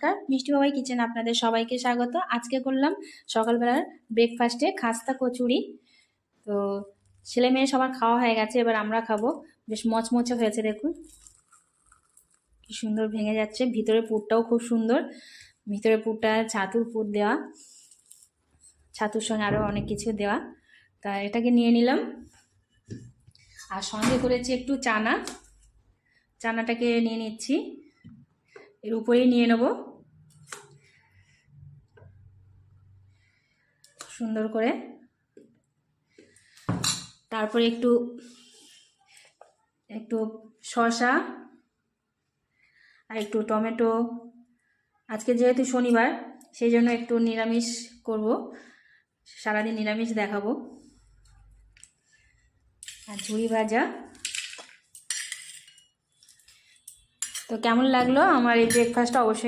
নমস্কার, মিষ্টি বাবাই কিচেন আপনাদের সবাইকে স্বাগত। আজকে করলাম সকালবেলার ব্রেকফাস্টে খাস্তা কচুরি। তো ছেলে মেয়ে সবার খাওয়া হয়ে গেছে, এবার আমরা খাবো। বেশ মচমচে হয়েছে, দেখুন কি সুন্দর ভেঙে যাচ্ছে। ভিতরে পুরটাও খুব সুন্দর, ভিতরে পুরটা ছাতুর পুর দেওয়া, ছাতুর সঙ্গে আরও অনেক কিছু দেওয়া। তা এটাকে নিয়ে নিলাম, আর সঙ্গে করেছি একটু চানাটাকে নিয়ে নিচ্ছি, এর উপরেই নিয়ে নেব সুন্দর করে। তারপরে একটু শসা আর একটু টমেটো। আজকে যেহেতু শনিবার, সেই জন্য একটু নিরামিষ করব, সারাদিন নিরামিষ দেখাবো। আর ঝুড়ি ভাজা। তো কেমন লাগলো আমার এই ব্রেকফাস্টটা অবশ্যই